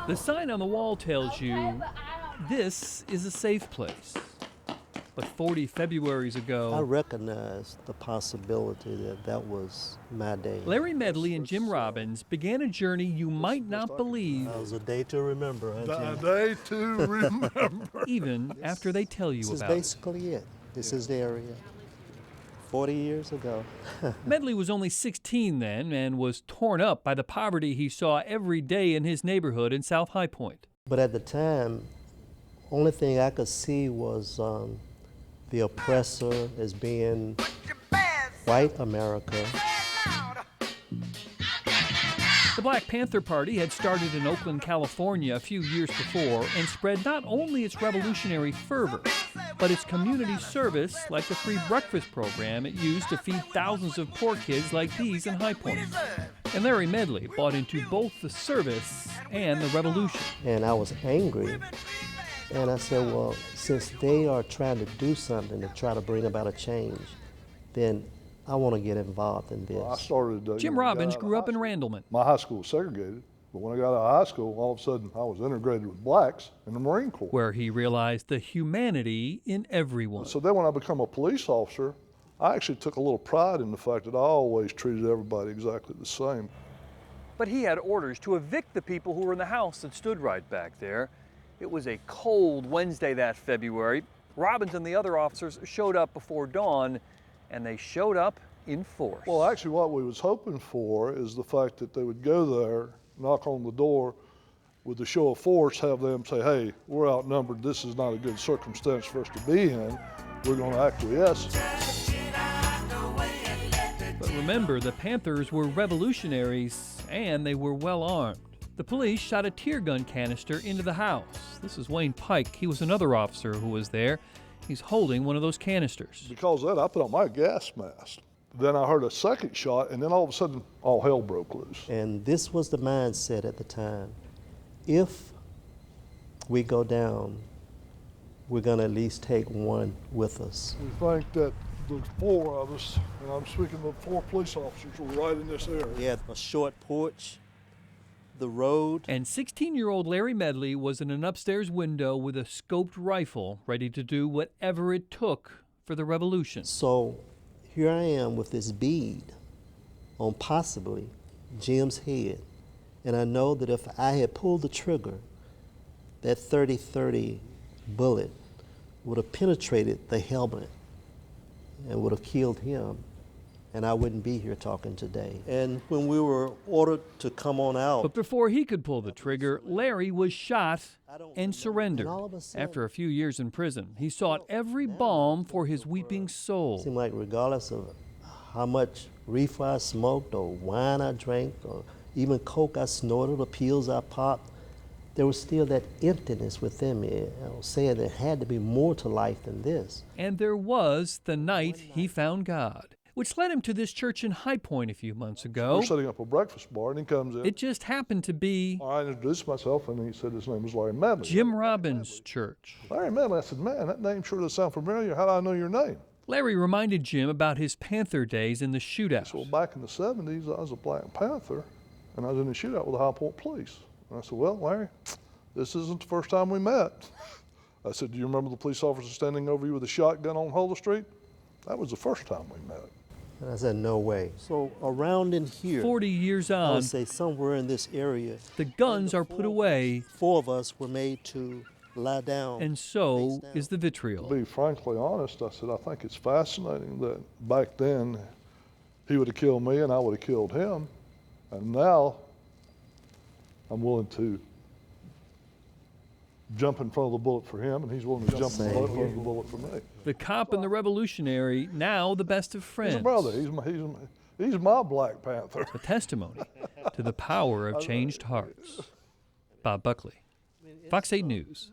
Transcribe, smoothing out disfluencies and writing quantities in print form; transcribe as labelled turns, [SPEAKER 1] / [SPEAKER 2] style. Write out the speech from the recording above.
[SPEAKER 1] The sign on the wall tells you this is a safe place. But 40 Februaries ago,
[SPEAKER 2] I recognized the possibility that that was my day.
[SPEAKER 1] Larry Medley and Jim Robbins began a journey you might not believe.
[SPEAKER 2] It was a day to remember, huh, Jim?
[SPEAKER 3] A day to remember.
[SPEAKER 1] Even after they tell you
[SPEAKER 2] This is
[SPEAKER 1] about it.
[SPEAKER 2] basically it. This is the area. 40 years ago.
[SPEAKER 1] Medley was only 16 then and was torn up by the poverty he saw every day in his neighborhood in South High Point.
[SPEAKER 2] But at the time, only thing I could see was the oppressor as being white America.
[SPEAKER 1] The Black Panther Party had started in Oakland, California a few years before and spread not only its revolutionary fervor, but its community service like the free breakfast program it used to feed thousands of poor kids like these in High Point. And Larry Medley bought into both the service and the revolution.
[SPEAKER 2] And I was angry. And I said, well, since they are trying to do something to try to bring about a change, then I want to get involved in this.
[SPEAKER 3] Well, I started,
[SPEAKER 1] Jim Robbins grew up in Randleman.
[SPEAKER 3] My high school was segregated, but when I got out of high school, all of a sudden I was integrated with blacks in the Marine Corps.
[SPEAKER 1] Where he realized the humanity in everyone.
[SPEAKER 3] So then when I became a police officer, I actually took a little pride in the fact that I always treated everybody exactly the same.
[SPEAKER 1] But he had orders to evict the people who were in the house that stood right back there. It was a cold Wednesday that February. Robbins and the other officers showed up before dawn, and they showed up in force.
[SPEAKER 3] Well, actually what we was hoping for is the fact that they would go there, knock on the door, with the show of force, have them say, hey, we're outnumbered, this is not a good circumstance for us to be in, we're going to acquiesce.
[SPEAKER 1] But remember, the Panthers were revolutionaries, and they were well armed. The police shot a tear gun canister into the house. This is Wayne Pike. He was another officer who was there. He's holding one of those canisters.
[SPEAKER 3] Because of that, I put on my gas mask. Then I heard a second shot, and then all of a sudden, all hell broke loose.
[SPEAKER 2] And this was the mindset at the time. If we go down, we're going to at least take one with us.
[SPEAKER 3] We think that the four of us, and I'm speaking of 4 police officers, were right in this area.
[SPEAKER 2] We had a short porch, the road.
[SPEAKER 1] And 16-year-old Larry Medley was in an upstairs window with a scoped rifle, ready to do whatever it took for the revolution.
[SPEAKER 2] So here I am with this bead on possibly Jim's head. And I know that if I had pulled the trigger, that 30-30 bullet would have penetrated the helmet and would have killed him. And I wouldn't be here talking today. And when we were ordered to come on out.
[SPEAKER 1] But before he could pull the trigger, Larry was shot and surrendered. After a few years in prison, he sought every balm for his weeping soul.
[SPEAKER 2] It seemed like regardless of how much reefer I smoked or wine I drank or even coke I snorted or pills I popped, there was still that emptiness within me. I was saying there had to be more to life than this.
[SPEAKER 1] And there was the night he found God, which led him to this church in High Point a few months ago.
[SPEAKER 3] We're setting up a breakfast bar, and he comes in.
[SPEAKER 1] It just happened to be
[SPEAKER 3] I introduced myself, and he said his name was Larry Medley.
[SPEAKER 1] Jim Robbins' church.
[SPEAKER 3] Larry Medley. I said, man, that name sure does sound familiar. How do I know your name?
[SPEAKER 1] Larry reminded Jim about his Panther days in the shootout.
[SPEAKER 3] So back in the 70s, I was a Black Panther, and I was in the shootout with the High Point Police. And I said, well, Larry, this isn't the first time we met. I said, do you remember the police officer standing over you with a shotgun on Holder Street? That was the first time we met.
[SPEAKER 2] And I said, no way. So around in here,
[SPEAKER 1] 40 years
[SPEAKER 2] I
[SPEAKER 1] on,
[SPEAKER 2] would say somewhere in this area,
[SPEAKER 1] the guns are put away,
[SPEAKER 2] 4 of us were made to lie down.
[SPEAKER 1] and so is the vitriol.
[SPEAKER 3] To be frankly honest, I said, I think it's fascinating that back then he would have killed me and I would have killed him. And now I'm willing to jump in front of the bullet for him, and he's willing to jump in front of the bullet for me.
[SPEAKER 1] The cop and the revolutionary, now the best of friends.
[SPEAKER 3] He's a brother. He's my Black Panther.
[SPEAKER 1] A testimony to the power of changed hearts. Bob Buckley, Fox 8 News.